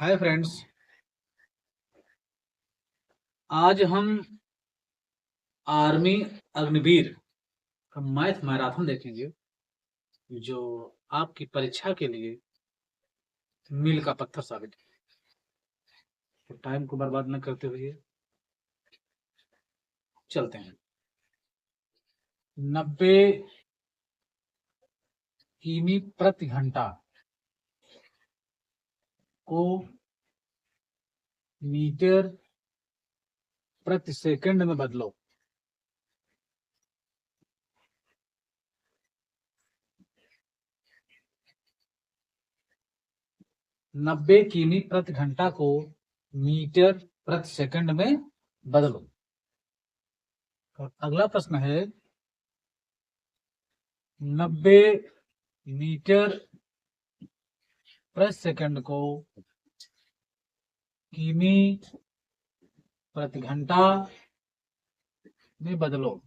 Hi friends. आज हम army Agniveer का मैथ मैराथन देखेंगे, जो आपकी परीक्षा के लिए मील का पत्थर साबित है। तो टाइम को बर्बाद न करते हुए चलते हैं। 90 किमी प्रति घंटा को मीटर प्रति सेकंड में बदलो। नब्बे किमी प्रति घंटा को मीटर प्रति सेकंड में बदलो। और अगला प्रश्न है 90 मीटर प्रति सेकंड को किमी प्रति घंटा में बदलो।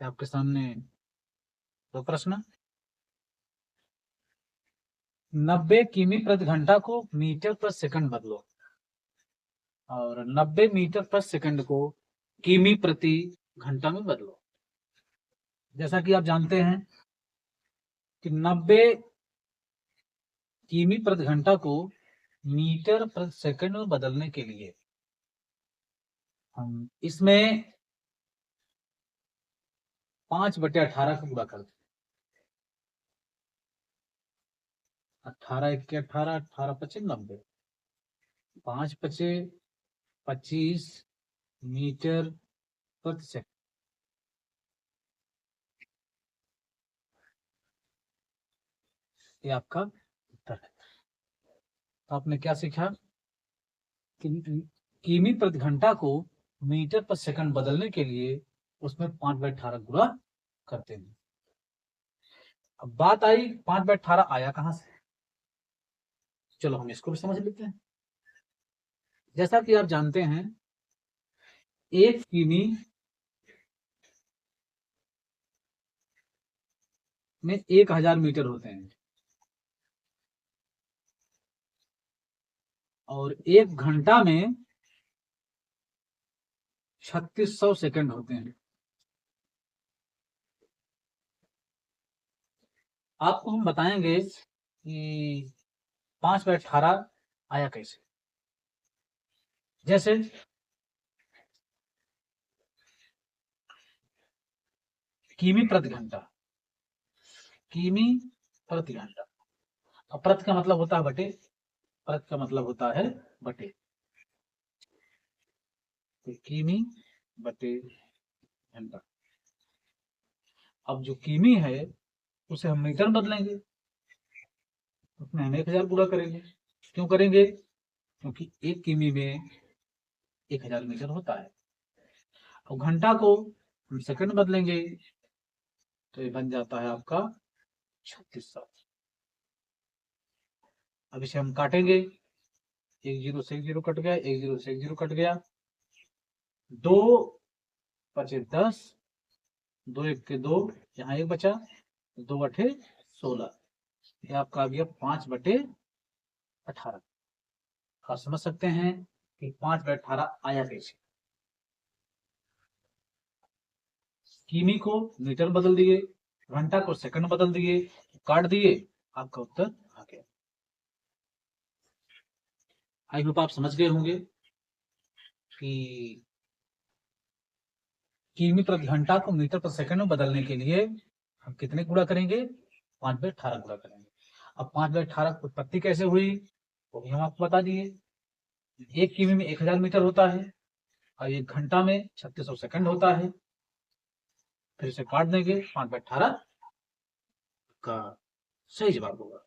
आपके सामने दो प्रश्न। 90 किमी प्रति घंटा को मीटर पर सेकंड बदलो और 90 मीटर पर सेकंड को किमी प्रति घंटा में बदलो। जैसा कि आप जानते हैं कि 90 किमी प्रति घंटा को मीटर प्रति सेकंड में बदलने के लिए हम इसमें 5/18 का गुणा करते हैं। 18 1 18, 18 5 90, 5 5 25 मीटर प्रति सेकंड। ये आपका उत्तर है। तो आपने क्या सीखा कि किमी प्रति घंटा को मीटर पर सेकंड बदलने के लिए उसमें 5/18 गुणा करते हैं। अब बात आई 5/18 आया कहां से। चलो हम इसको भी समझ लेते हैं। जैसा कि आप जानते हैं 1 किमी में 1000 मीटर होते हैं और 1 घंटा में 3600 सेकंड होते हैं। आपको हम बताएंगे कि 5/18 आया कैसे। जैसे किमी प्रति घंटा, किमी प्रति घंटा, और प्रति का मतलब होता है बटे, प्रति का मतलब होता है बटे, तो किमी बटे घंटा। अब जो किमी है उसे हम मीटर बदलेंगे, उसमें हम 1000 गुणा करेंगे। क्यों करेंगे? क्योंकि 1 किमी में 1000 मीटर होता है। और घंटा को हम सेकंड बदलेंगे तो ये बन जाता है आपका 3600। अब इसे हम काटेंगे, 1 0 से 1 0 कट गया, 1 0 से 1 0 कट गया, 2 5 10, 2 1 के 2, यहाँ 1 बचा, 2 8 16। ये आपका आ गया 5/18। आप समझ सकते हैं कि 5/18 आया कैसे। किमी को मीटर बदल दिए, घंटा को सेकंड बदल दिए, काट दिए, आपका उत्तर आ गया। आई होप आप समझ गए होंगे कि किमी प्रति घंटा को मीटर प्रति सेकंड में बदलने के लिए हम कितने गुणा करेंगे? 5/18 गुणा करेंगे। अब 5/18 की उत्पत्ति कैसे हुई वो भी हम आपको बता दिए। 1 किमी में 1000 मीटर होता है और 1 घंटा में 3600 सेकंड होता है। फिर इसे काट देंगे, 5/18 का सही जवाब होगा।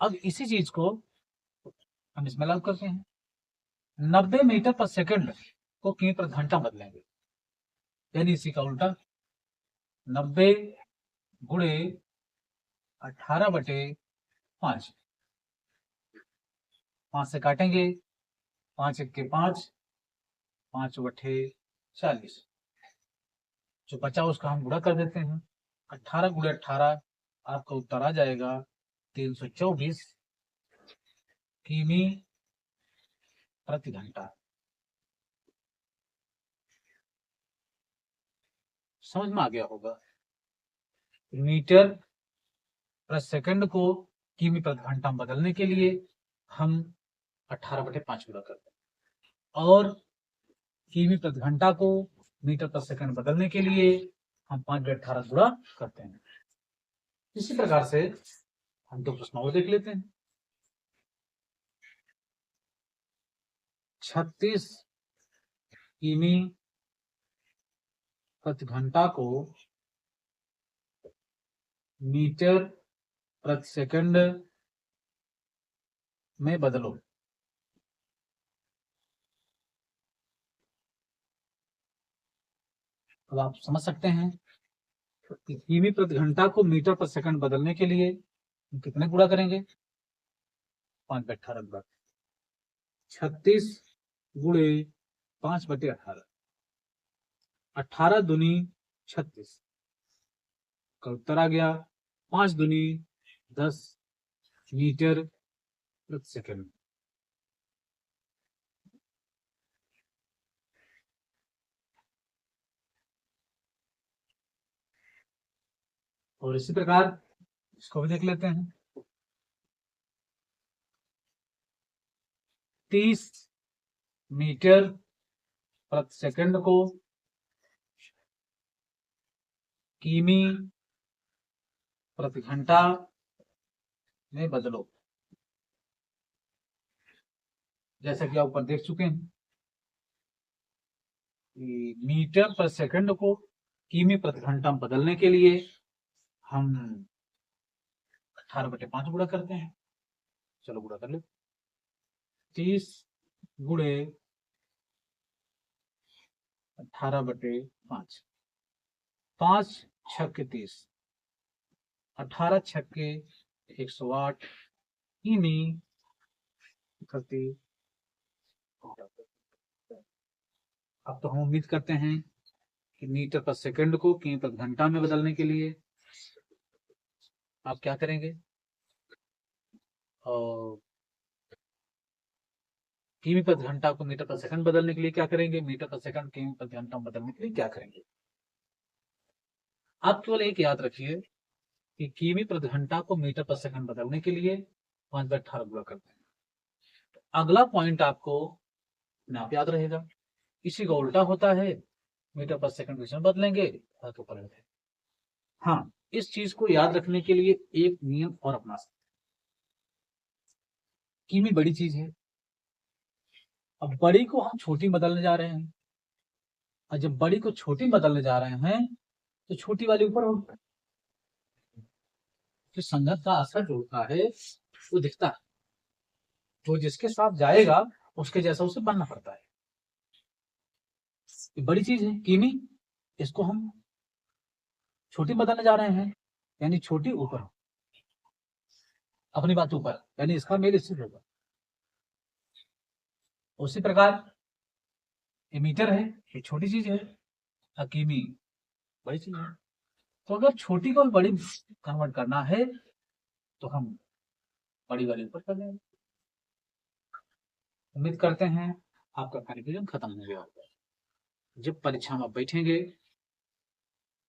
अब इसी चीज को हम इसमें लागू करते हैं। 90 मीटर पर सेकंड को किमी प्रति घंटा बदलेंगे, यानी इसी का उल्टा। 90 गुणे 18/5, 5 से काटेंगे, 5 1 के 5, 5 8 40, जो बचा उसका हम गुणा कर देते हैं। 18 गुणे 18 आपका उत्तर आ जाएगा 324 किमी प्रति घंटा। समझ में आ गया होगा। मीटर प्रति सेकंड को किमी प्रति घंटा में बदलने के लिए हम 18/5 गुणा करते हैं और किमी प्रति घंटा को मीटर प्रति सेकंड बदलने के लिए हम 5/18 गुणा करते हैं। इसी प्रकार से हम 2 प्रश्न और देख लेते हैं। 36 किमी प्रति घंटा को मीटर प्रति सेकंड में बदलो। अब आप समझ सकते हैं कि किमी प्रति घंटा को मीटर प्रति सेकंड बदलने के लिए हम कितने गुणा करेंगे? 5/18 गुणा। 36 गुणे 5/18, 18 दूनी 36 का उत्तर आ गया 5 दूनी 10 मीटर प्रति सेकंड। और इसी प्रकार इसको भी देख लेते हैं। 30 मीटर प्रति सेकंड को किमी प्रति घंटा में बदलो। जैसा कि आप ऊपर देख चुके हैं कि मीटर प्रति सेकंड को किमी प्रति घंटा में बदलने के लिए हम 18/5 गुणा करते हैं। चलो गुणा कर ले। 30 गुणे 18/5, 5 छक्के 30, 18 छक्के 108 किमी प्रति। अब तो हम उम्मीद करते हैं कि मीटर प्रति सेकंड को किमी प्रति घंटा में बदलने के लिए आप क्या करेंगे, और किमी प्रति घंटा को मीटर प्रति सेकंड बदलने के लिए क्या करेंगे, मीटर प्रति सेकंड किमी प्रति घंटा में बदलने के लिए क्या करेंगे। आप केवल एक याद रखिए कि किमी प्रति घंटा को मीटर प्रति सेकंड बदलने के लिए 5/18 गुणा करते हैं। तो अगला पॉइंट आपको नाप याद रहेगा। इसी का उल्टा होता है, मीटर प्रति सेकंड विषय बदलेंगे तो पलट है। हाँ, इस चीज को याद रखने के लिए एक नियम और अपना सकते हैं। किमी बड़ी चीज है, अब बड़ी को हम छोटी बदलने जा रहे हैं, और जब बड़ी को छोटी बदलने जा रहे हैं तो छोटी वाली ऊपर होगी। तो संगत का असर जो होता है वो दिखता है, तो जिसके साथ जाएगा उसके जैसा उसे बनना पड़ता है। ये बड़ी चीज है किमी, इसको हम छोटी बदलने जा रहे हैं, यानी छोटी ऊपर, अपनी बात ऊपर, यानी इसका मेल इससे होगा। उसी प्रकार ये मीटर है, ये छोटी चीज है, और किमी बड़ी चीज है। तो अगर छोटी को बड़ी कन्वर्ट करना है तो हम बड़ी वाली ऊपर कर लेंगे। उम्मीद करते हैं आपका कन्फ्यूजन खत्म हो गया होगा। जब परीक्षा में बैठेंगे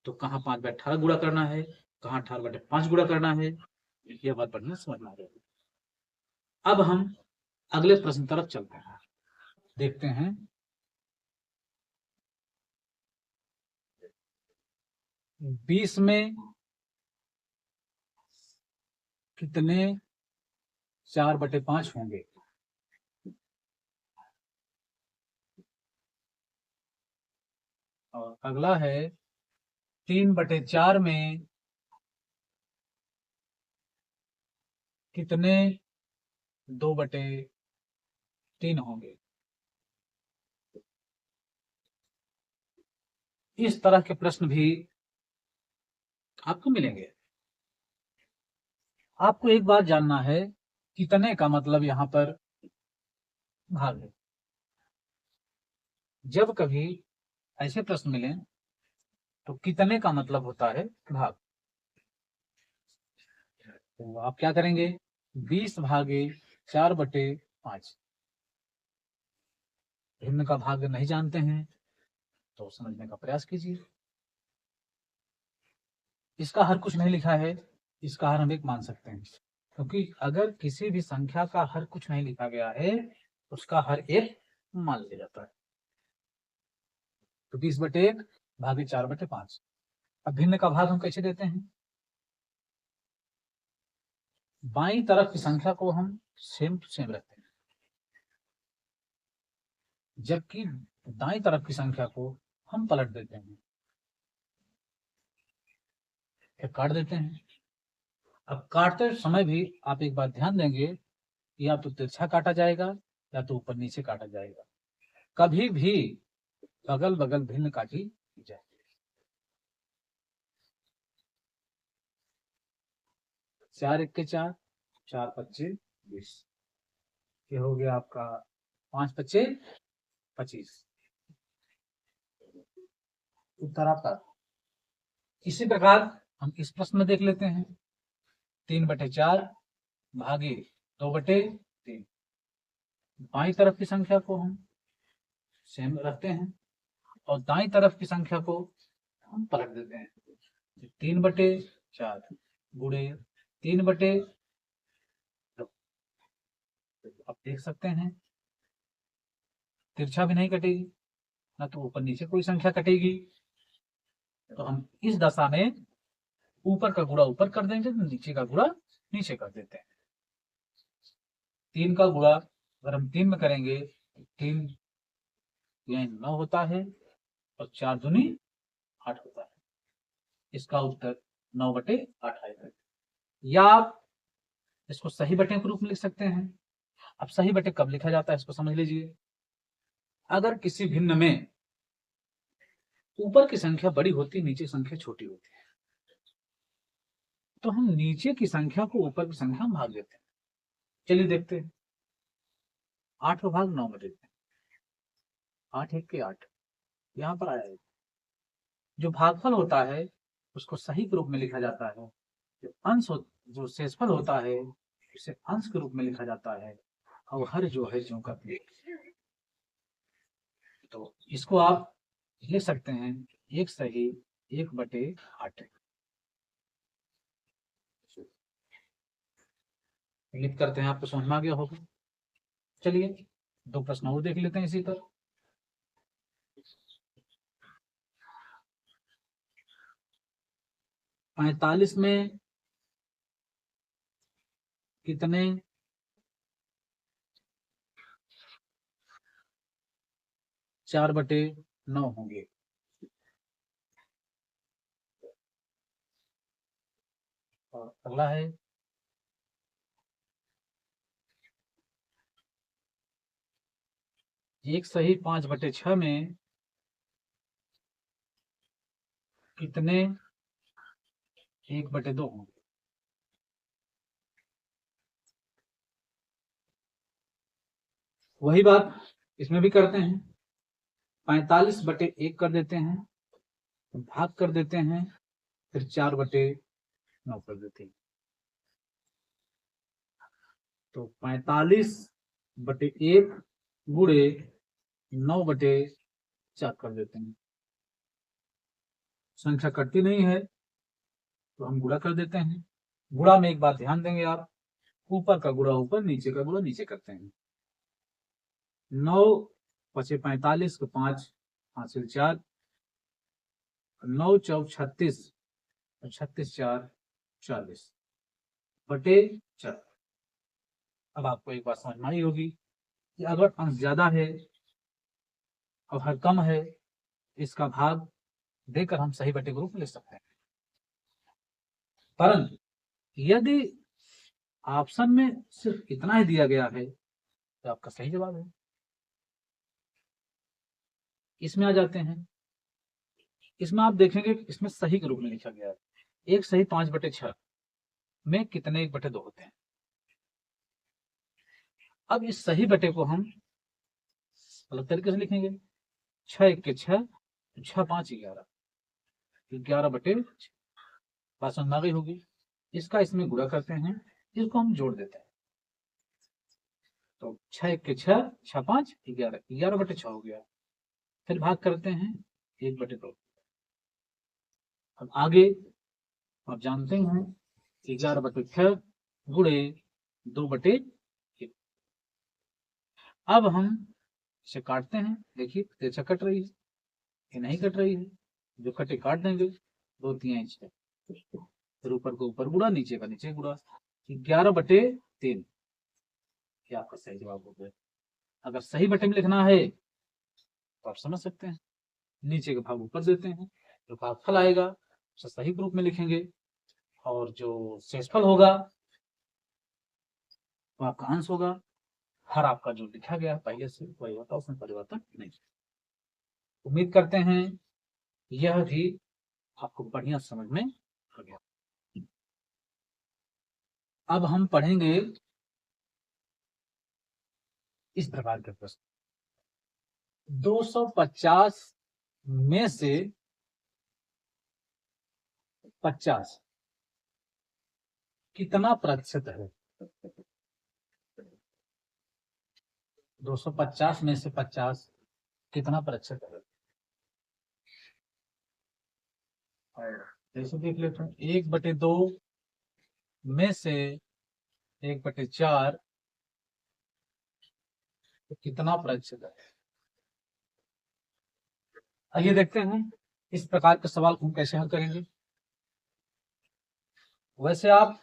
तो कहाँ 5/18 गुणा करना है, कहाँ 18/5 गुणा करना है, यह बात बढ़िया समझ में आ जाएगी। अब हम अगले प्रश्न तरफ चलते हैं, देखते हैं। बीस में कितने 4/5 होंगे? और अगला है 3/4 में कितने 2/3 होंगे? इस तरह के प्रश्न भी आपको मिलेंगे। आपको एक बात जानना है, कितने का मतलब यहाँ पर भाग है। जब कभी ऐसे प्रश्न मिले तो कितने का मतलब होता है भाग। तो आप क्या करेंगे, 20/4/5। भिन्न का भाग नहीं जानते हैं तो समझने का प्रयास कीजिए। इसका हर कुछ नहीं लिखा है, इसका हर हम एक मान सकते हैं, क्योंकि अगर किसी भी संख्या का हर कुछ नहीं लिखा गया है उसका हर एक मान लिया जाता है। तो 20/1 भागे 4/5। अब भिन्न का भाग हम कैसे देते हैं, बाईं तरफ की संख्या को हम सेम टू सेम रखते हैं, जबकि दाईं तरफ की संख्या को हम पलट देते हैं, फिर काट देते हैं। अब काटते समय भी आप एक बात ध्यान देंगे, या तो तिरछा काटा जाएगा या तो ऊपर नीचे काटा जाएगा, कभी भी बगल बगल भिन्न काटी जाए। 4 1 के 4, 4 25 20, ये हो गया आपका 5 25 25, उत्तर आपका। इसी प्रकार हम इस प्रश्न में देख लेते हैं, 3/4 भागे 2/3। बाईं तरफ की संख्या को हम सेम रखते हैं और दाईं तरफ की संख्या को हम पलट देते हैं। 3/4 गुणे 3/2। आप देख सकते हैं तिरछा भी नहीं कटेगी, ना तो ऊपर नीचे कोई संख्या कटेगी। तो हम इस दशा में ऊपर का गुणा ऊपर कर देंगे तो नीचे का गुणा नीचे कर देते हैं। 3 का गुणा अगर हम 3 में करेंगे, 3 यह 9 होता है और 4 दूनी 8 होता है। इसका उत्तर 9/8 आएगा। या आप इसको सही बटे के रूप में लिख सकते हैं। अब सही बटे कब लिखा जाता है इसको समझ लीजिए। अगर किसी भिन्न में ऊपर की संख्या बड़ी होती, नीचे संख्या छोटी होती है, तो हम नीचे की संख्या को ऊपर की संख्या में भाग देते हैं। चलिए देखते हैं, 8 का भाग 9 में देते हैं, 8 1 के 8 यहाँ पर आया है। जो भागफल होता है उसको सही के रूप में लिखा जाता है, जो शेषफल होता है उसे अंश के रूप में लिखा जाता है, और हर जो है ज्यों का त्यों। तो इसको आप लिख सकते हैं 1 सही 1/8। लिख करते हैं, आपको समझ में आ गया होगा। चलिए 2 प्रश्न और देख लेते हैं इसी पर। 45 में कितने 4/9 होंगे। और अगला है 1 सही 5/6 में कितने 1/2 होंगे। वही बात इसमें भी करते हैं, 45/1 कर देते हैं, भाग कर देते हैं, फिर 4/9 कर देते हैं। तो 45/1 गुणे 9/4 कर देते हैं। संख्या कटती नहीं है तो हम गुणा कर देते हैं। गुणा में एक बात ध्यान देंगे आप, ऊपर का गुणा ऊपर, नीचे का गुणा नीचे करते हैं। 9 पचे 45 को 5 हासिल 4, 9 चौक 36, 36 4 40 बटे 4। अब आपको एक बात समझ में आई होगी कि अगर अंश ज्यादा है और हर कम है, इसका भाग देकर हम सही बटे के रूप में लिख सकते हैं। परंतु यदि ऑप्शन में सिर्फ इतना ही दिया गया है तो आपका सही जवाब है। इसमें आ जाते हैं, इसमें आप देखेंगे इसमें सही के रूप में लिखा गया है। 1 सही 5/6 में कितने 1/2 होते हैं। अब इस सही बटे को हम अलग तरीके से लिखेंगे, 6 1 के 6, 6 5 11, 11/6। बात समझ में आ गई होगी। इसका इसमें गुणा करते हैं, इसको हम जोड़ देते हैं। तो 6 के 6, 6 5 11, 11/6 हो गया। फिर भाग करते हैं 1/2। अब आगे आप जानते हैं 11/6 गुणे 2/1। अब हम इसे काटते हैं, देखिए तिरछा कट रही है, ये नहीं कट रही है, जो कटे काट देंगे। 2 3 6, फिर ऊपर को ऊपर गुणा, नीचे का नीचे गुणा, 11/3। ये आपका सही जवाब हो गया। अगर सही बटे में लिखना है तो आप समझ सकते हैं, नीचे का भाग ऊपर देते हैं, जो भागफल आएगा उसे सही ग्रुप में लिखेंगे, और जो शेषफल होगा वो आपका अंश होगा। हर आपका जो लिखा गया पहले से वही होता, उसमें परिवर्तन नहीं। उम्मीद करते हैं यह भी आपको बढ़िया समझ में आ गया। अब हम पढ़ेंगे इस प्रकार के प्रश्न। 250 में से 50 कितना प्रतिशत है? 250 में से 50 कितना प्रतिशत है? जैसे देख लेते हैं, 1/2 में से 1/4 तो कितना प्रतिशत है? आइए देखते हैं इस प्रकार के सवाल को हम कैसे हल करेंगे। वैसे आप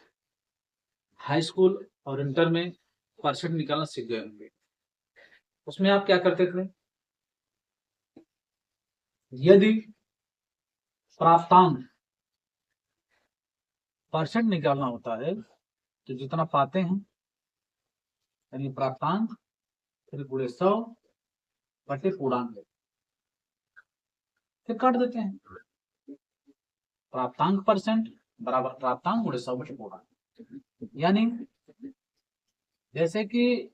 हाई स्कूल और इंटर में परसेंट निकालना सीख गए होंगे। उसमें आप क्या करते थे, यदि प्राप्तांक परसेंट निकालना होता है तो जितना पाते हैं यानी प्राप्तांक फिर गुणे 100 बटे पूर्णांक, फिर काट देते हैं। प्राप्तांक परसेंट बराबर प्राप्तांक गुणे 100 बटे पूर्णांक। यानी जैसे कि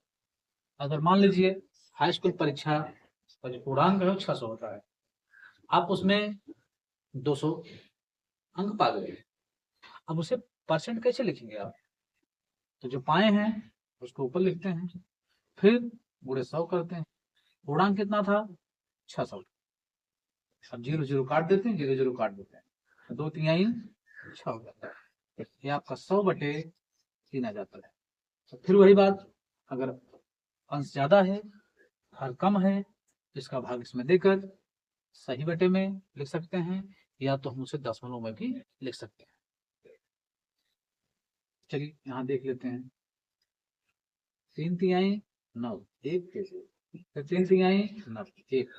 अगर मान लीजिए हाई स्कूल परीक्षा का जो पूर्णांक है 600 होता है, आप उसमें 200 अंक पा गए, अब उसे परसेंट कैसे लिखेंगे आप? तो जो पाए हैं उसको ऊपर लिखते हैं, फिर गुणे 100 करते हैं। पूर्णांक कितना था? 600। अब 0 0 काट देते हैं, 0 0 काट देते हैं, 2 3 6 हो जाता है। ये आपका 100/3 आ जाता है। तो फिर वही बात, अगर अंश ज्यादा है हर कम है, इसका भाग इसमें देकर सही बटे में लिख सकते हैं, या तो हम उसे दशमलव में भी लिख सकते हैं। चलिए यहाँ देख लेते हैं, 3 9 1 कैसे, फिर 3 9 1,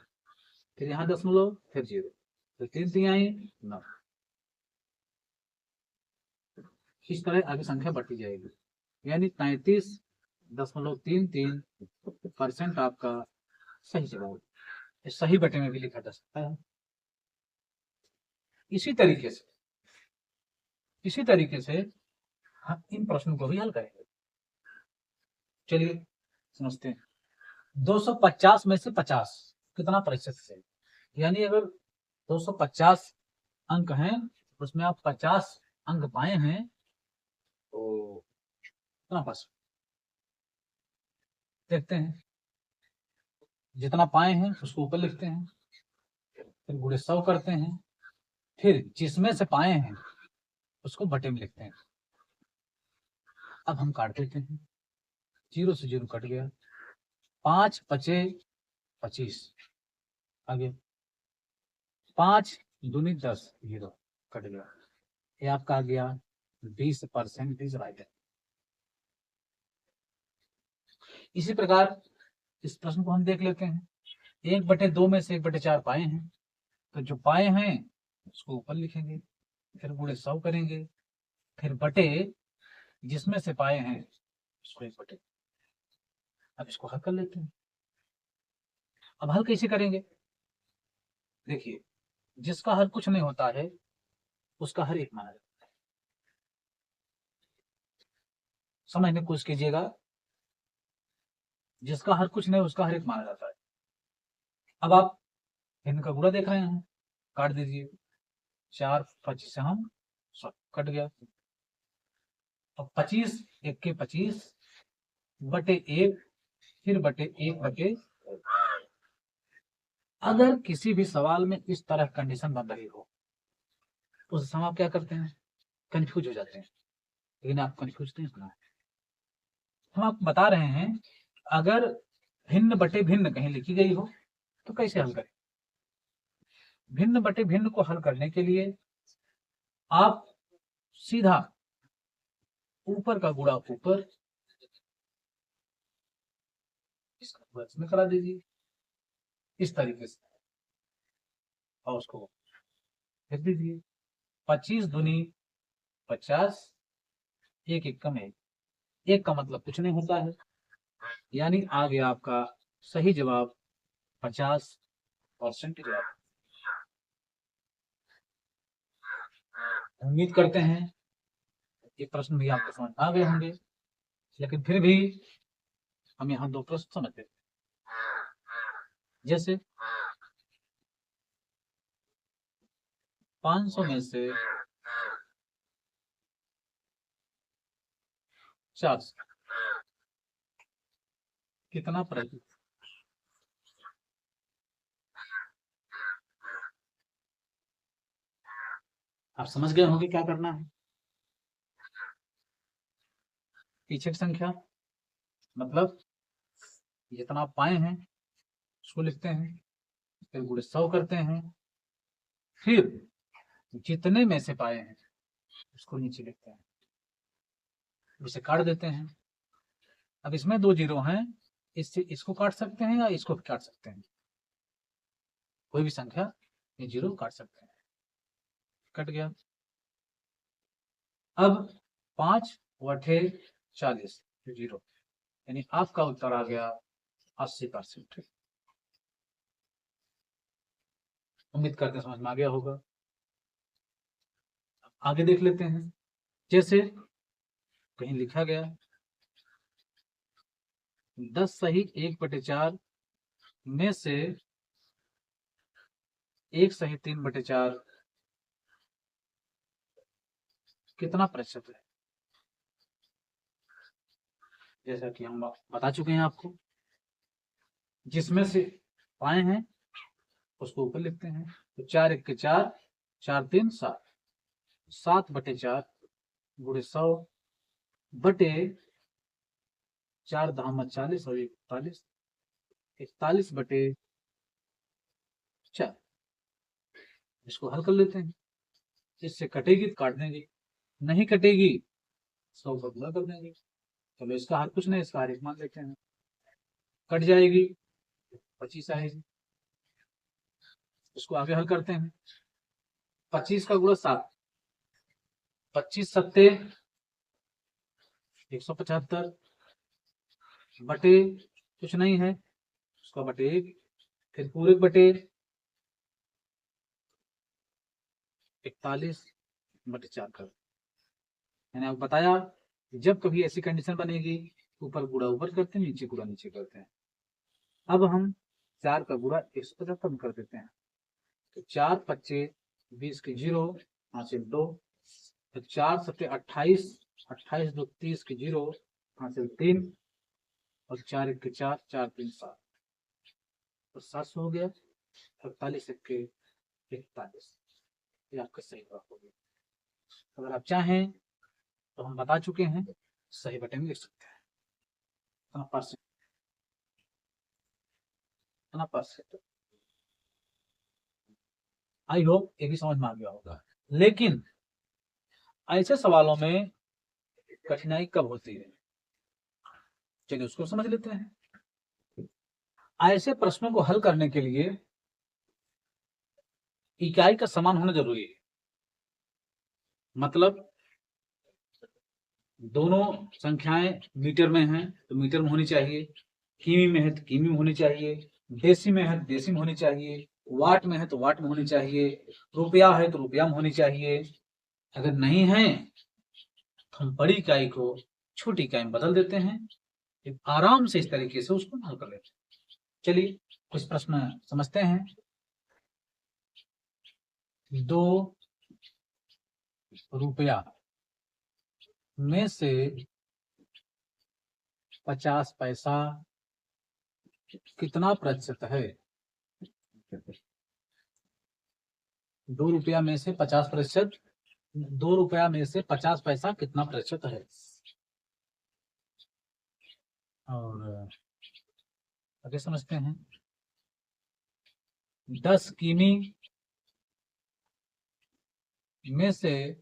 फिर यहाँ दशमलव, फिर 0, फिर 3 9। इस तरह आगे संख्या बढ़ती जाएगी, यानी 33.33% आपका सही जवाब। इस सही बटे में भी लिखा जा सकता है। इसी तरीके से हम इन प्रश्नों को भी हल करेंगे। चलिए समझते हैं। 250 में से 50 कितना प्रतिशत है? यानी अगर 250 अंक हैं, उसमें आप 50 अंक पाए हैं तो कितना पास? देखते हैं, जितना पाए हैं उसको ऊपर लिखते हैं, फिर गुणे 100 करते हैं, फिर जिसमें से पाए हैं उसको बटे में लिखते हैं। अब हम काट देते हैं, 0 से 0 कट गया, 5 बचे 25, आगे 5 दूनी 10, 0 कट गया। ये आपका आ गया 20% इज राइट है। इसी प्रकार इस प्रश्न को हम देख लेते हैं। 1/2 में से 1/4 पाए हैं, तो जो पाए हैं उसको ऊपर लिखेंगे, फिर गुणे 100 करेंगे, फिर बटे जिसमें से पाए हैं उसको 1/। अब इसको हल कर लेते हैं। अब हल कैसे करेंगे? देखिए, जिसका हल कुछ नहीं होता है उसका हर एक माना जाता है। समझने की कोशिश कीजिएगा, जिसका हर कुछ नहीं उसका हर एक माना जाता है। अब आप इनका गुणा देख रहे हैं, काट दीजिए, 4 25 से हम 100 कट गया। अब 25 1 के 25 बटे 1 फिर बटे 1 बटे, अगर किसी भी सवाल में इस तरह कंडीशन बन रही हो तो उस समय आप क्या करते हैं, कंफ्यूज हो जाते हैं। लेकिन आप कंफ्यूज नहीं होना है, हम आपको बता रहे हैं अगर भिन्न बटे भिन्न कहीं लिखी गई हो तो कैसे हल करें। भिन्न बटे भिन्न को हल करने के लिए आप सीधा ऊपर का गुणा ऊपर, इसका गुणा इसमें करा दीजिए इस तरीके से, और उसको लिख दीजिए 25 दूनी 50, एक एक कम है, एक का मतलब कुछ नहीं होता है, यानी आ गया आपका सही जवाब 50% जवाब। उम्मीद करते हैं ये प्रश्न भी आपको समझ आ गए होंगे, लेकिन फिर भी हम यहाँ दो प्रश्न समझते हैं। जैसे 500 में से 400 कितना प्रतिशत, आप समझ गए होंगे क्या करना है। पीछे की संख्या मतलब जितना आप पाए हैं उसको लिखते हैं, फिर गुणे 100 करते हैं, फिर जितने में से पाए हैं उसको नीचे लिखते हैं, उसे काट देते हैं। अब इसमें 2 जीरो हैं, इससे इसको काट सकते हैं या इसको भी काट सकते हैं, कोई भी संख्या ये जीरो काट सकते हैं, कट गया। अब 5 बटे 40 जीरो, यानी आपका उत्तर आ गया 80%। उम्मीद करते समझ में आ गया होगा। आगे देख लेते हैं। जैसे कहीं लिखा गया 10 सही 1/4 में से 1 सही 3/4 कितना प्रतिशत है। जैसा कि हम बता चुके हैं आपको, जिसमें से पाए हैं उसको ऊपर लिखते हैं। तो 4 1 के 4, 4 3 7, 7/4 गुणे 100 बटे 4 दाम 40 और 41, 41/4, इसको हल कर लेते हैं। इससे कटेगी तो काट देंगे, नहीं कटेगी 100 का गुणा कर देंगे। चलो इसका हर कुछ नहीं, इसका हर एक मान लेते हैं, कट जाएगी 25 आएगी। इसको आगे हल करते हैं। 25 का गुणा 7, 25 सत्ते 175 बटे कुछ नहीं है उसका बटे 1, फिर पूरे बटे 41/4 कर। मैंने आपको बताया जब कभी ऐसी कंडीशन बनेगी ऊपर गुणा ऊपर करते हैं, नीचे गुणा नीचे करते हैं। अब हम 4 का गुणा 175 में कर देते हैं। तो 4 25 20 के 0 हासिल 2, तो 4 सत्ते 28, 28 2 30 के 0 हासिल 3, और 4 1 के 4, 4 3 7, तो 700 हो गया। 48 1 के 41, ये आपका सही जवाब हो गया। अगर आप चाहें तो हम बता चुके हैं सही बटन में लिख सकते हैं परसेंट, परसेंट। आई होप ये भी समझ में आ गया होगा। लेकिन ऐसे सवालों में कठिनाई कब होती है, चलिए उसको समझ लेते हैं। ऐसे प्रश्नों को हल करने के लिए इकाई का समान होना जरूरी है। मतलब दोनों संख्याएं मीटर में हैं तो मीटर में होनी चाहिए, किमी में है तो किमी में होनी चाहिए, देसी में है तो देसी में होनी चाहिए, वाट में है तो वाट में होनी चाहिए, रुपया है तो रुपया में होनी चाहिए। अगर नहीं है तो हम बड़ी इकाई को छोटी इकाई में बदल देते हैं, आराम से इस तरीके से उसको हल कर लेते हैं। चलिए कुछ प्रश्न समझते हैं। 2 रुपया में से 50 पैसा कितना प्रतिशत है? 2 रुपया में से 50%, 2 रुपया में से 50 पैसा कितना प्रतिशत है? और आगे समझते हैं। 10 किमी में से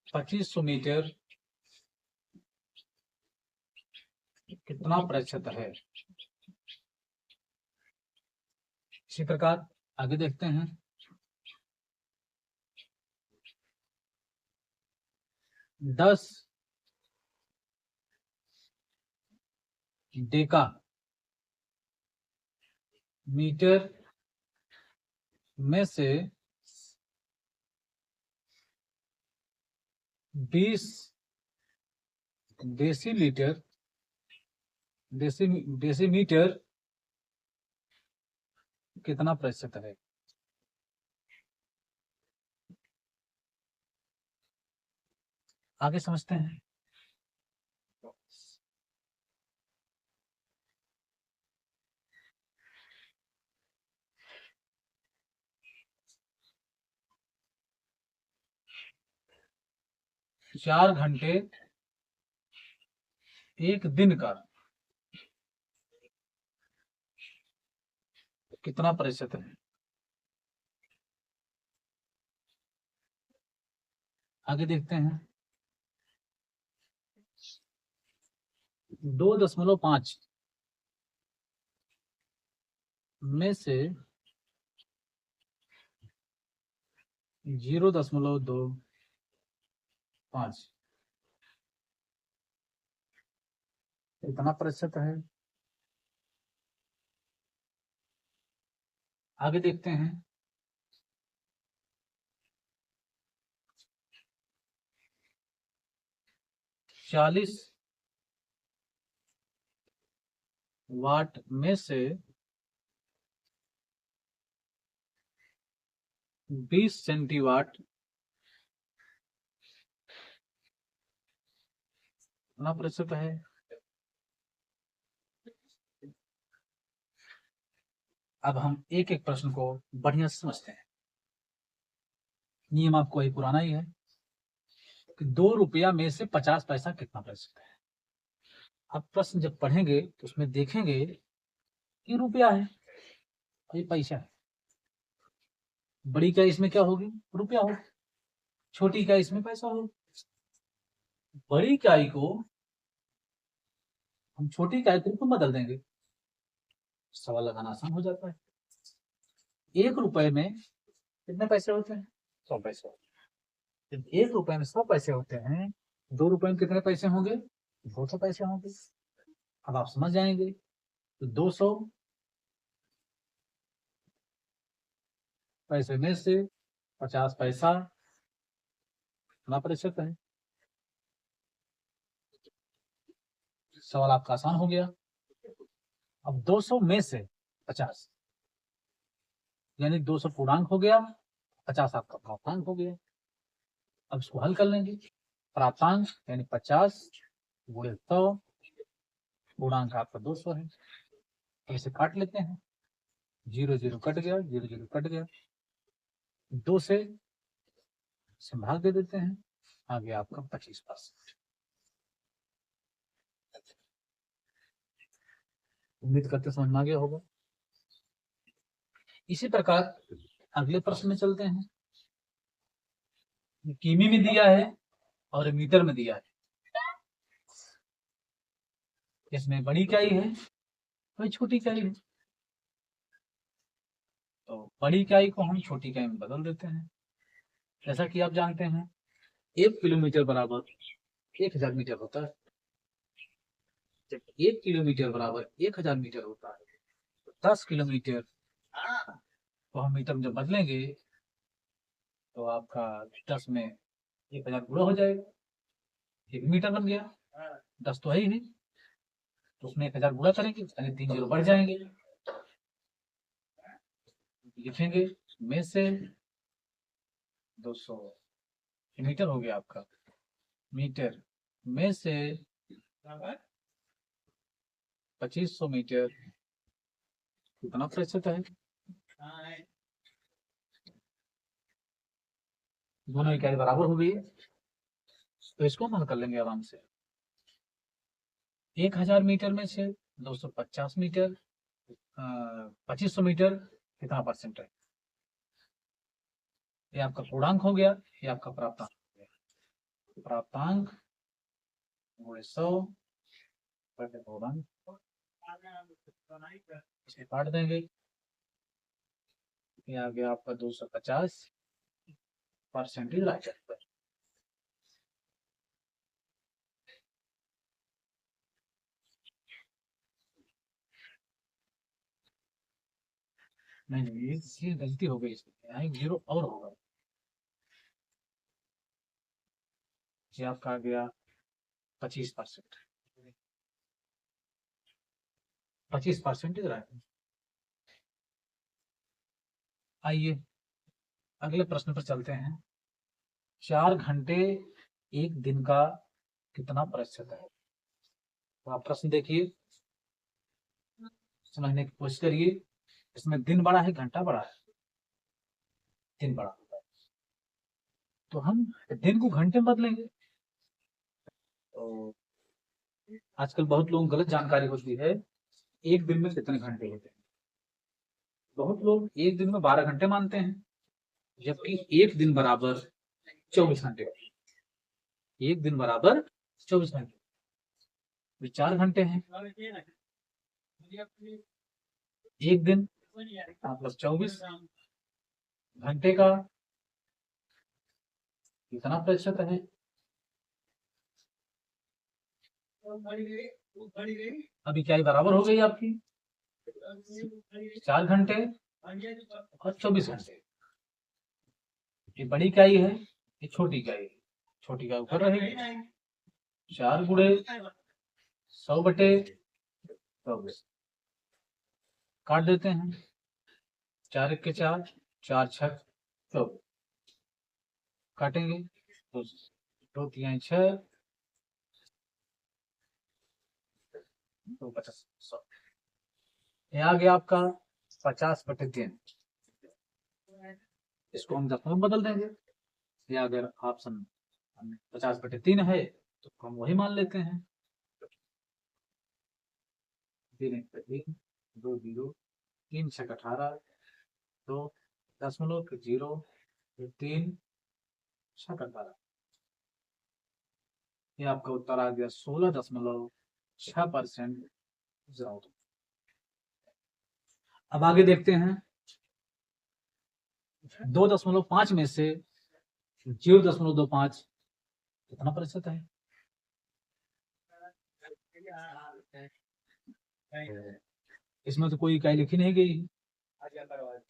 2500 मीटर कितना प्रतिशत है? इसी प्रकार आगे देखते हैं। 10 डेका मीटर में से 20 डेसीमीटर कितना प्रतिशत है? आगे समझते हैं। चार घंटे एक दिन का कितना प्रतिशत है? आगे देखते हैं। 2.5 में से 0.25 कितना प्रतिशत है? आगे देखते हैं। 40 वाट में से 20 सेंटीवाट कितना प्रतिशत है? अब हम एक एक प्रश्न को बढ़िया से समझते हैं। नियम आपको वही पुराना ही है कि 2 रुपया में से 50 पैसा कितना प्रतिशत है। अब प्रश्न जब पढ़ेंगे तो उसमें देखेंगे कि रुपया है और ये पैसा है। बड़ी इकाई इसमें क्या होगी? रुपया होगी। छोटी इकाई इसमें पैसा होगी। बड़ी इकाई को हम छोटी इकाई के रूप में बदल देंगे, सवाल लगाना आसान हो जाता है। 1 रुपए में कितने पैसे होते हैं? 100 पैसे। जब 1 रुपए में 100 पैसे होते हैं, 2 रुपए में कितने पैसे होंगे? 200 पैसे होंगे। अब आप समझ जाएंगे तो 200 पैसे में से 50 पैसा कितना प्रतिशत है? सवाल आपका आसान हो गया। अब 200 में से 50 यानी 200 पूर्णांक हो गया, 50 आपका प्राप्तांक हो गया। अब इसको हल कर लेंगे। प्राप्तांक यानी 50 गुणे 100, पूर्णांक आपका 200 है। तो इसे काट लेते हैं। 0 0 कट गया, 0 0 कट गया। 2 से भाग दे देते हैं, आ गया आपका 25%। उम्मीद करते समझ में आ गया होगा। इसी प्रकार अगले प्रश्न में चलते हैं। किमी में दिया है और मीटर में दिया है। इसमें बड़ी इकाई है और छोटी इकाई है, तो बड़ी इकाई को हम छोटी इकाई में बदल देते हैं। जैसा कि आप जानते हैं 1 किलोमीटर बराबर 1000 मीटर होता है। जब 1 किलोमीटर बराबर 1000 मीटर होता है तो 10 किलोमीटर को हम मीटर में जब बदलेंगे तो आपका 10 में 1000 गुणा हो जाएगा, 1 मीटर बन गया। 10 तो है ही नहीं, तो उसमें 1000 गुणा करेंगे यानी 3 जीरो बढ़ जाएंगे। लिखेंगे में से 200 मीटर हो गया आपका, मीटर में से 2500 मीटर कितना प्रतिशत है? दोनों इकाई बराबर हो गई, तो इसको हम हल कर लेंगे आराम से। 1000 मीटर में से 250 मीटर 2500 मीटर कितना परसेंट है? ये आपका पूर्णांक हो गया, ये आपका प्राप्तांक हो गया। प्राप्तांक गुणे 100 बटे पूर्णांक, इसे काट देंगे, ये आ गया आपका 250 परसेंटेज राइट आंसर। नहीं ये गलती हो गई, इसमें यहाँ 0 और होगा, ये आपका आ गया 25%, 25% राइट। आइए अगले प्रश्न पर चलते हैं। 4 घंटे एक दिन का कितना प्रतिशत है? तो आप प्रश्न देखिए, समझने की कोशिश करिए। इसमें दिन बड़ा है घंटा बड़ा है? दिन बड़ा होता है, तो हम दिन को घंटे में बदलेंगे। तो आजकल बहुत लोगों को गलत जानकारी होती है, एक दिन में कितने घंटे होते हैं। बहुत लोग एक दिन में 12 घंटे मानते हैं, जबकि एक दिन बराबर 24 घंटे, एक दिन बराबर 24 घंटे, 4 घंटे हैं। एक दिन प्लस 24 घंटे का कितना प्रतिशत है? अभी क्या बराबर हो गई आपकी 4 घंटे और 24 घंटे। ये बड़ी इकाई है, ये छोटी इकाई है, छोटी इकाई ऊपर रहेगी। 4 गुणे 100 बटे 24 काट देते हैं, 4 1 के 4, 4 6 24 काटेंगे, तो 2 3 6 तो 50 100, ये आ गया आपका 50 बटे 3। इसको हम दशमलव में बदल देंगे, या अगर ऑप्शन 50 बटे 3 है तो हम वही मान लेते हैं। 3 1 पे 3, 2 0, 3 6 18, 2 दशमलव फिर 0 फिर 3 6 18, ये आपका उत्तर आ गया 16.6%। अब आगे देखते हैं, 2.5 में से 0.25 कितना प्रतिशत है? इसमें तो कोई इकाई लिखी नहीं गई,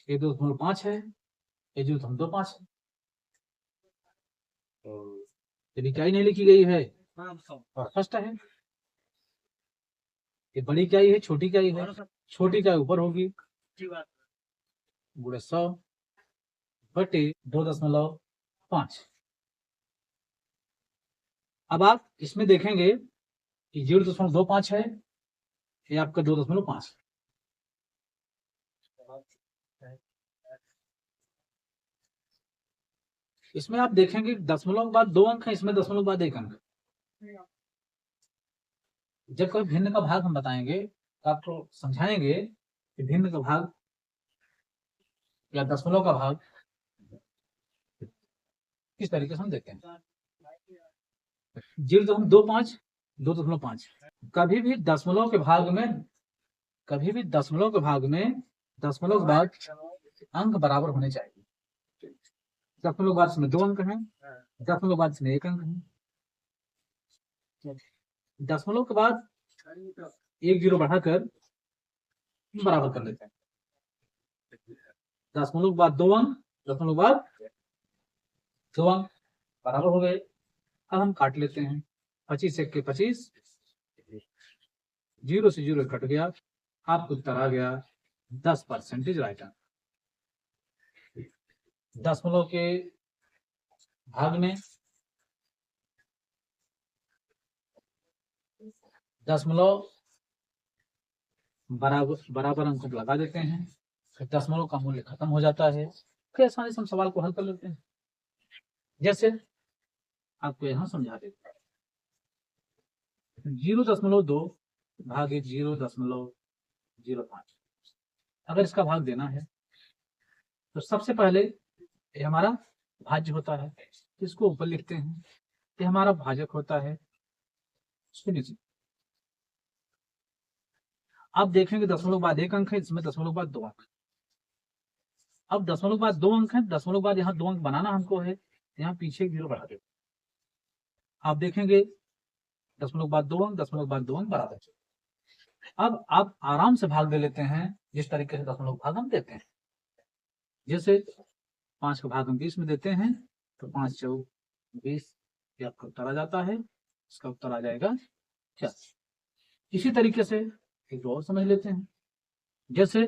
ये 2.5 है, ये 0.25 है, तो इकाई नहीं लिखी गई है और फर्स्ट है। ये बड़ी इकाई है छोटी इकाई है? छोटी इकाई ऊपर होगी, गुणे 100 बटे 2.5। अब आप इसमें देखेंगे कि 0.25 है, ये आपका 2.5। इसमें आप देखेंगे दशमलव के बाद 2 अंक है, इसमें दशमलव के बाद 1 अंक। जब कोई भिन्न का भाग हम बताएंगे तो आपको समझाएंगे कि भिन्न का भाग या दशमलव का भाग किस तरीके से हम देखते हैं। 0.25 2.5, कभी भी दशमलव के भाग में दशमलव के बाद अंक बराबर होने चाहिए। दशमलव के बाद इसमें 2 अंक हैं, दशमलव के बाद इसमें 1 अंक है, दशमलव के बाद 1 0 बढ़ाकर बराबर कर लेते हैं। दशमलव के बाद 2 अंक, दशमलव के बाद 2 अंक बराबर हो गए। अब हम काट लेते हैं, 25 1 के 25, 0 से 0 कट गया, आपको उत्तर आ गया 10% राइट आंसर। दशमलव के भाग में दशमलव बराबर अंक लगा देते हैं, फिर दशमलव का मूल्य खत्म हो जाता है, फिर आसानी से हम सवाल को हल कर लेते हैं। जैसे आपको यहां समझा देते हैं, 0.2 भागे 0.05। अगर इसका भाग देना है तो सबसे पहले ये हमारा भाज्य होता है, इसको ऊपर लिखते हैं, ये हमारा भाजक होता है, इसको नीचे। आप देखेंगे दशमलव बाद 1 अंक है, इसमें दशमलव बाद 2 अंक। अब दशमलव बाद 2 अंक है, दशमलव बाद यहाँ 2 अंक बनाना हमको है, यहाँ पीछे 0 बढ़ा देते। आप देखेंगे दशमलव बाद 2 अंक, दशमलव बाद 2 अंक बराबर। अब आप आराम से भाग दे लेते हैं जिस तरीके से दशमलव भाग हम देते हैं। जैसे 5 का भाग हम 20 में देते हैं तो 5 चौक 20, ये आपका उत्तर आ जाता है, इसका उत्तर आ जाएगा 4। इसी तरीके से एक और समझ लेते हैं, जैसे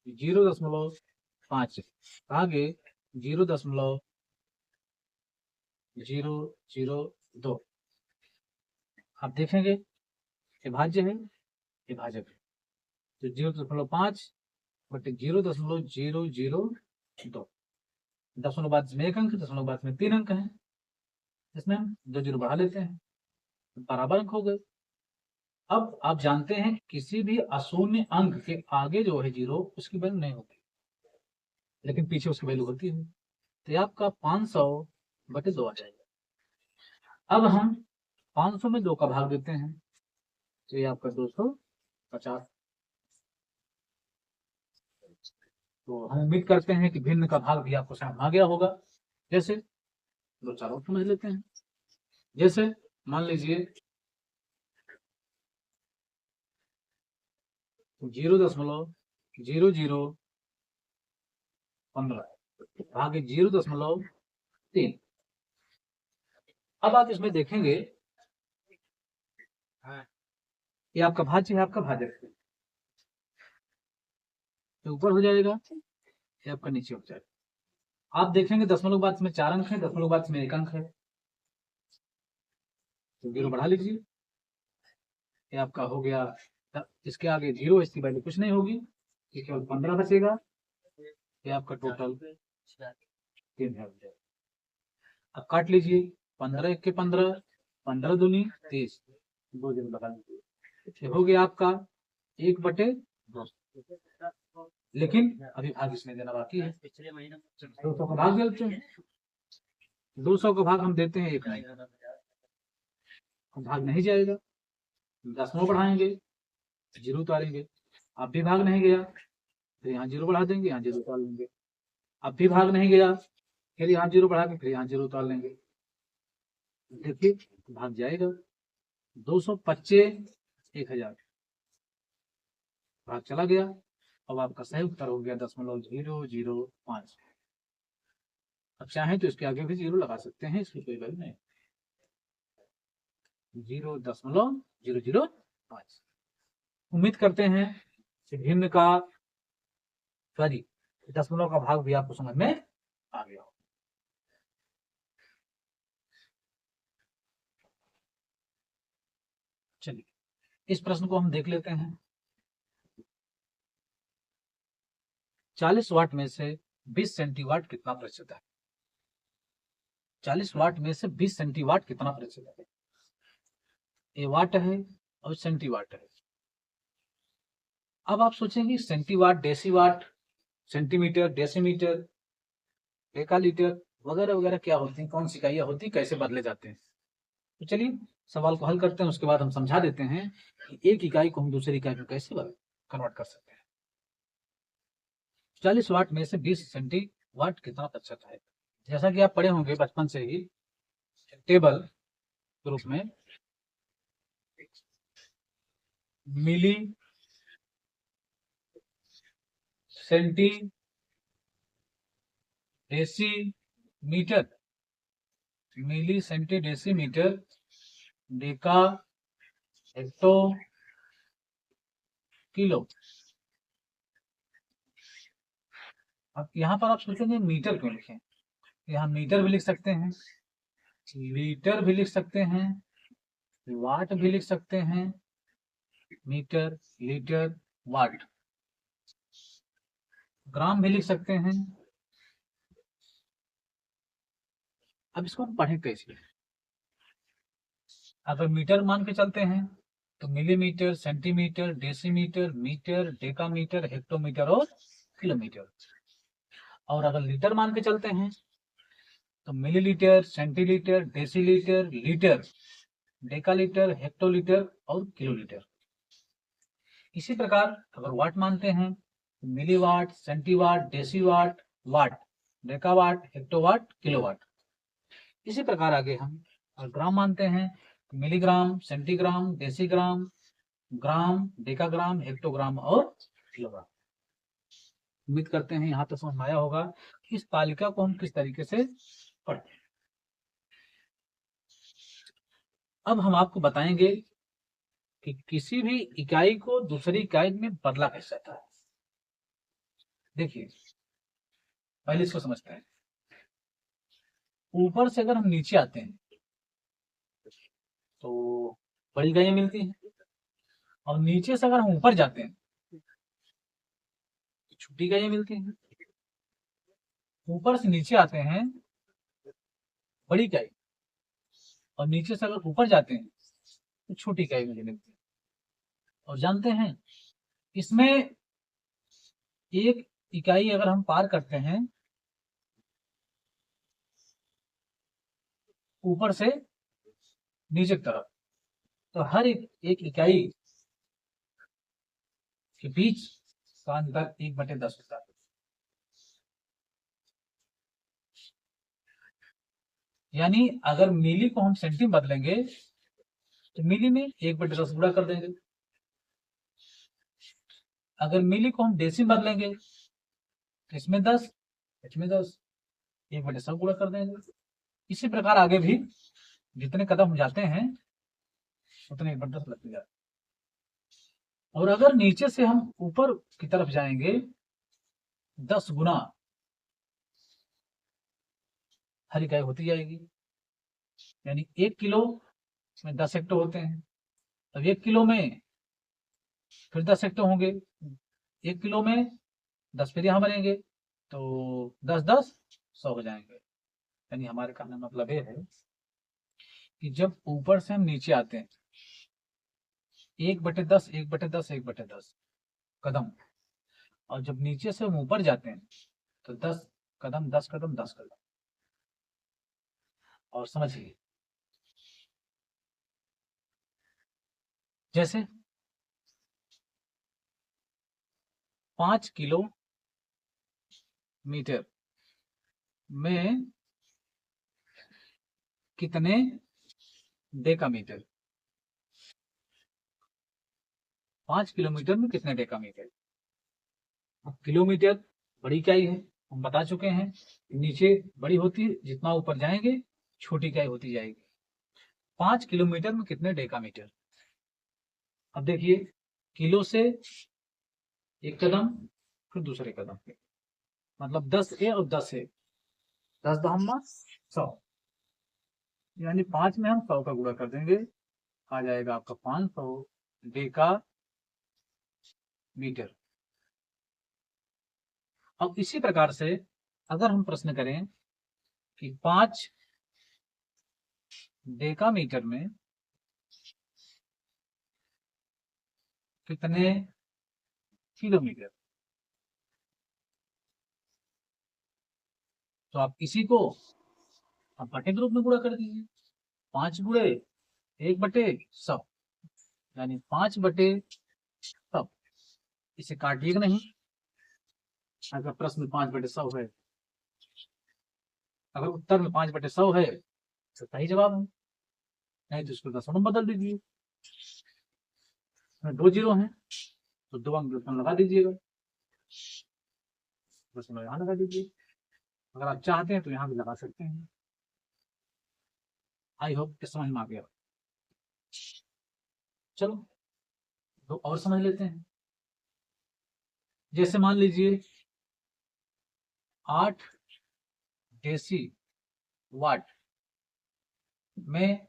0.5 भागे 0.002। आप देखेंगे ये भाज्य है, ये भाजक है, तो 0.5 बटे 0.002। दशमलव बाद में 1 अंक, दशमलव बाद में 3 अंक है, इसमें हम 2 जीरो बढ़ा लेते हैं, बराबर अंक हो गए। अब आप जानते हैं किसी भी अशून्य अंक के आगे जो है 0 उसकी वैल्यू नहीं होती, लेकिन पीछे उसकी वैल्यू होती है, तो आपका 500 बटे 2 आ जाएगा। अब हम 500 में 2 का भाग देते हैं तो ये आपका 250। तो हम उम्मीद करते हैं कि भिन्न का भाग भी आपको समझ आ गया होगा। जैसे 2 4 और समझ लेते हैं। जैसे मान लीजिए 0.0015 भागे 0.3। अब आप इसमें देखेंगे ये आपका भाज्य है, आपका भाजक है, तो ऊपर हो जाएगा, ये आपका नीचे हो जाएगा। आप देखेंगे दशमलव बाद में 4 अंक है, दशमलव बाद में 1 अंक है, तो 0 बढ़ा लीजिए, ये आपका हो गया। इसके आगे 0, इसकी वैल्यू कुछ नहीं होगी, ये केवल 15 बचेगा, ये आपका टोटल 3 है। अब काट लीजिए, 15 1 के 15, 15 दूनी 30, 2 0 लगा लीजिए, हो गया आपका 1/2। लेकिन अभी भाग इसमें देना बाकी है, 200 का भाग देते हैं, 200 का भाग हम देते हैं 1 नहीं, भाग नहीं जाएगा, दशमलव बढ़ाएंगे, 0 उतारेंगे, अब भी भाग नहीं गया तो यहाँ 0 बढ़ा देंगे, यहाँ 0 उतार लेंगे, अब भी भाग नहीं गया, फिर यहाँ 0 बढ़ा के फिर यहाँ 0 उतार लेंगे, देखिए भाग जाएगा। 225 1000 भाग चला गया। अब आपका सही उत्तर हो गया 0.005। अब चाहे तो इसके आगे भी 0 लगा सकते हैं, इसकी कोई वैल्यू नहीं, 0.005। उम्मीद करते हैं कि भिन्न का सॉरी दशमलव का भाग भी आपको समझ में आ गया हो। चलिए इस प्रश्न को हम देख लेते हैं। 40 वाट में से 20 सेंटीवाट कितना प्रतिशत है? 40 वाट में से 20 सेंटीवाट कितना प्रतिशत है? ये वाट है और सेंटीवाट है। अब आप सोचेंगे सेंटीवाट, डेसीवाट, सेंटीमीटर, डेसीमीटर, डेकालीटर वगैरह वगैरह क्या होती हैं, कौन सी इकाइयां होती हैं, कैसे बदले जाते हैं। तो चलिए सवाल को हल करते हैं, उसके बाद हम समझा देते हैं कि एक इकाई को हम दूसरी इकाई में कैसे कन्वर्ट कर सकते हैं। 40 वाट में से 20 सेंटीवाट कितना प्रतिशत है? जैसा कि आप पढ़े होंगे बचपन से ही टेबल के रूप में, milli centi decimetre, milli centi decimetre, deca hecto kilo. अब यहाँ पर आप सोचेंगे मीटर क्यों लिखें, यहाँ मीटर भी लिख सकते हैं, लीटर भी लिख सकते हैं, वाट भी लिख सकते हैं, मीटर, लीटर, वाट, ग्राम भी लिख सकते हैं। अब इसको हम पढ़ें कैसे? अगर मीटर मान के चलते हैं तो millimetre, centimetre, decimetre, metre, decametre, hectometre और किलोमीटर। और अगर लीटर मान के चलते हैं तो millilitre, centilitre, decilitre, litre, decalitre, hectolitre और किलोलीटर। इसी प्रकार अगर वाट मानते हैं तो मिलीवाट, सेंटीवाट, डेसीवाट, वाट, डेकावाट, हेक्टोवाट, किलोवाट। इसी प्रकार आगे हम ग्राम मानते हैं तो मिलीग्राम, सेंटीग्राम, डेसीग्राम, ग्राम, डेकाग्राम, हेक्टोग्राम और किलोग्राम। उम्मीद करते हैं यहाँ तक समझ में आया होगा कि इस तालिका को हम किस तरीके से पढ़ते हैं। अब हम आपको बताएंगे कि किसी भी इकाई को दूसरी इकाई में बदला कैसे जाता है। देखिए पहले इसको समझते हैं। ऊपर से अगर हम नीचे आते हैं तो बड़ी इकाइयां मिलती हैं, और नीचे से अगर हम ऊपर जाते हैं तो छोटी इकाइयां मिलती हैं। ऊपर से नीचे आते हैं बड़ी इकाई, और नीचे से अगर ऊपर जाते हैं तो छोटी इकाई मुझे मिलती है। और जानते हैं इसमें एक इकाई अगर हम पार करते हैं ऊपर से नीचे की तरफ, तो हर एक इकाई के बीच का अंतर 1/10 होता है। यानी अगर मिली को हम सेंटी में बदलेंगे तो मिली में 1/10 गुणा कर देंगे। अगर मिली को हम डेसी में बदलेंगे तो इसमें 10, इसमें 10, 1/100 गुणा कर देंगे। इसी प्रकार आगे भी जितने कदम हम जाते हैं उतने 1/10 लगते जाते हैं। और अगर नीचे से हम ऊपर की तरफ जाएंगे 10 गुना हर इकाई होती जाएगी। यानी 1 किलो में 10 हेक्टो होते हैं, अब 1 किलो में फिर 10 हेक्टो होंगे, 1 किलो में 10 फिर यहाँ बनेंगे, तो 10 10 100 हो जाएंगे। यानी हमारे कहने का मतलब ये है कि जब ऊपर से हम नीचे आते हैं 1/10, 1/10, 1/10 कदम, और जब नीचे से हम ऊपर जाते हैं तो 10 कदम, 10 कदम, 10 कदम। और समझिए जैसे 5 किलो मीटर में कितने डेकामीटर, 5 किलोमीटर में कितने डेकामीटर। अब किलोमीटर बड़ी इकाई है, हम बता चुके हैं, नीचे बड़ी होती है, जितना ऊपर जाएंगे छोटी इकाई होती जाएगी। 5 किलोमीटर में कितने डेकामीटर। अब देखिए किलो से एक कदम फिर दूसरे कदम पे, मतलब 10 है और 10 है, 10 दहम्मा 100, यानी 5 में हम 100 का गुणा कर देंगे, आ जाएगा आपका 500 डेका मीटर। अब इसी प्रकार से अगर हम प्रश्न करें कि 5 डेका मीटर में कितने किलोमीटर, तो आप इसी को आप बटे के रूप में गुणा कर दीजिए। 5 गुणे 1/100, यानी 5/100। इसे काटिएगा नहीं, अगर प्रश्न में 5/100 है, अगर उत्तर में 5/100 है तो सही जवाब है, नहीं तो इसको दशमलव में बदल दीजिए। 2 जीरो हैं तो 2 अंक दशमलव लगा दीजिएगा, दशमलव यहाँ लगा दीजिए। अगर आप चाहते हैं तो यहाँ भी लगा सकते हैं। आई होप कि समझ में आ गया। चलो तो और समझ लेते हैं। जैसे मान लीजिए 8 डेसी वाट में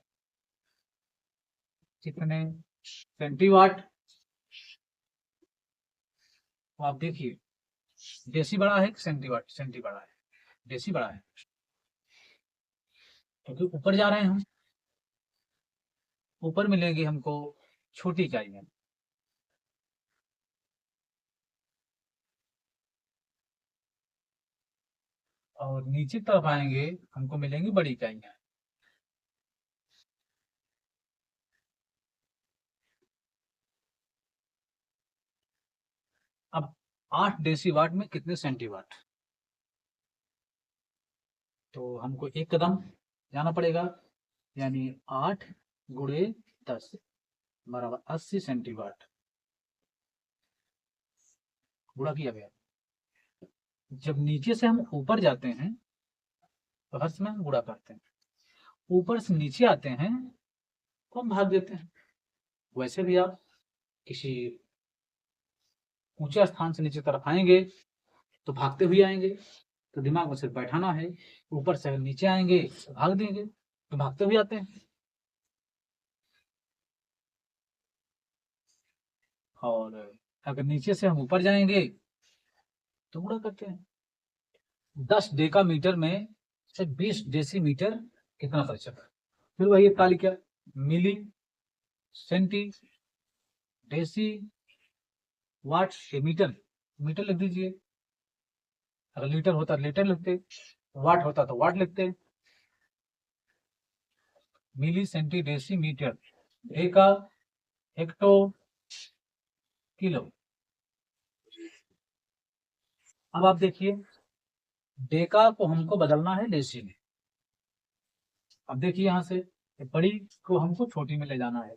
कितने सेंटीवाट। तो आप देखिए डेसी बड़ा है कि सेंटीवाट, सेंटी बड़ा है, डेसी बड़ा है क्योंकि ऊपर जा रहे हैं हम, ऊपर मिलेगी हमको छोटी इकाई में। और नीचे तरफ आएंगे हमको मिलेंगी बड़ी इकाइयां। अब 8 डेसी वाट में कितने सेंटीवाट, तो हमको एक कदम जाना पड़ेगा, यानी 8 गुणे 10 बराबर 80 सेंटीवाट गुणा किया गया। जब नीचे से हम ऊपर जाते हैं तो हर समय हम गुणा करते हैं, ऊपर से नीचे आते हैं तो हम भाग देते हैं। वैसे भी आप किसी ऊंचे स्थान से नीचे तरफ आएंगे तो भागते हुए आएंगे, तो दिमाग में सिर्फ बैठाना है, ऊपर से नीचे आएंगे तो भाग देंगे, तो भागते हुए आते हैं। और अगर नीचे से हम ऊपर जाएंगे तो गुणा करते हैं। 10 डेका मीटर में से 20 डेसीमीटर कितना प्रतिशत है। फिर वही तालिका, मिली, सेंटी, डेसी, वाट, मीटर, मीटर लिख दीजिए। अगर लीटर होता तो लीटर लिखते, वाट होता तो वाट लिखते। Milli, centi, deci, metre, deca, hecto, kilo. अब आप देखिए डेका को हमको बदलना है डेसी में। अब देखिए यहां से बड़ी को हमको छोटी में ले जाना है,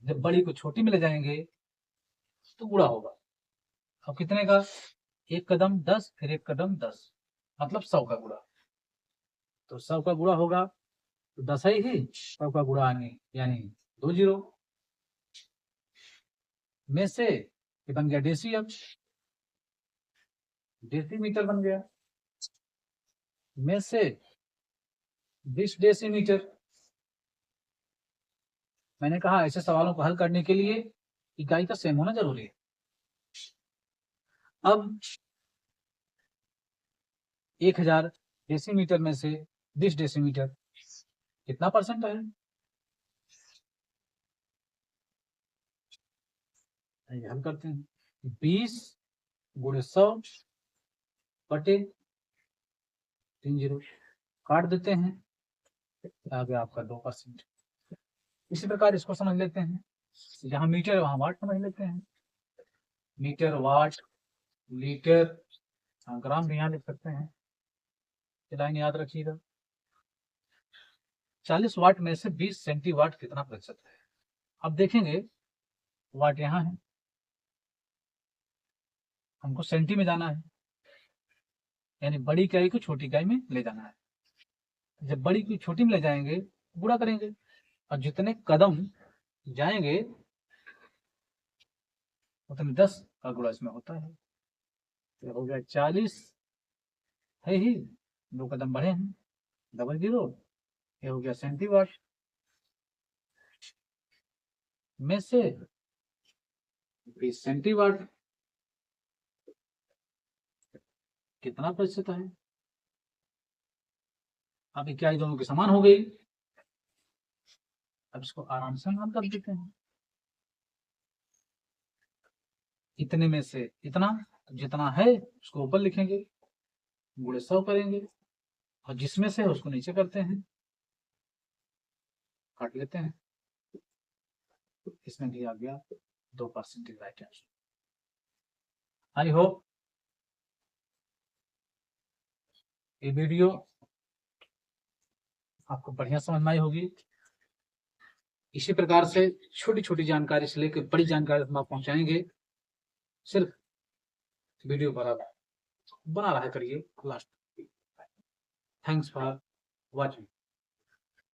जब बड़ी को छोटी में ले जाएंगे तो गुणा होगा। अब कितने का, एक कदम 10 फिर एक कदम 10 मतलब 100 का गुणा, तो 100 का गुणा होगा तो 10 ही 100 का गुणा आएंगे, यानी 2 जीरो में से ये बन गया डेसी। अब डेसीमीटर बन गया, में से 20 डेसीमीटर। मैंने कहा ऐसे सवालों को हल करने के लिए इकाई का सेम होना जरूरी है। अब 1000 डेसीमीटर में से 20 डेसीमीटर कितना परसेंट है, ये हल करते हैं। 20 गुणे 100 बटे 3 जीरो काट देते हैं, आ गया आपका 2%। इसी प्रकार इसको समझ लेते हैं, जहां मीटर वहां वाट समझ लेते हैं। मीटर, वाट, लीटर, ग्राम भी यहाँ लिख सकते हैं, लाइन याद रखिएगा। 40 वाट में से 20 सेंटीवाट कितना प्रतिशत है। अब देखेंगे वाट यहाँ है, हमको सेंटी में जाना है, यानी बड़ी इकाई को छोटी इकाई में ले जाना है। जब बड़ी को छोटी में ले जाएंगे गुणा करेंगे, और जितने कदम जाएंगे उतने 10 का गुणा इसमें होता है, तो हो गया 40 है ही, 2 कदम बढ़े हैं, डबल जीरो, ये हो गया सेंटीवाट में से 20 सेंटीवाट कितना प्रतिशत है। अब इकाई दोनों की समान हो गई, अब इसको आराम से हम कर देते हैं। इतने में से इतना, जितना है उसको ऊपर लिखेंगे, गुणे 100 करेंगे, और जिसमें से उसको नीचे करते हैं, काट लेते हैं। इसमें भी आ गया 2% राइट आंसर। आई होप ये वीडियो आपको बढ़िया समझ में आई होगी। इसी प्रकार से छोटी छोटी जानकारी से लेकर बड़ी जानकारी हम आप पहुंचाएंगे। सिर्फ वीडियो पर आप बना रहा करिए लास्ट। Thanks for watching.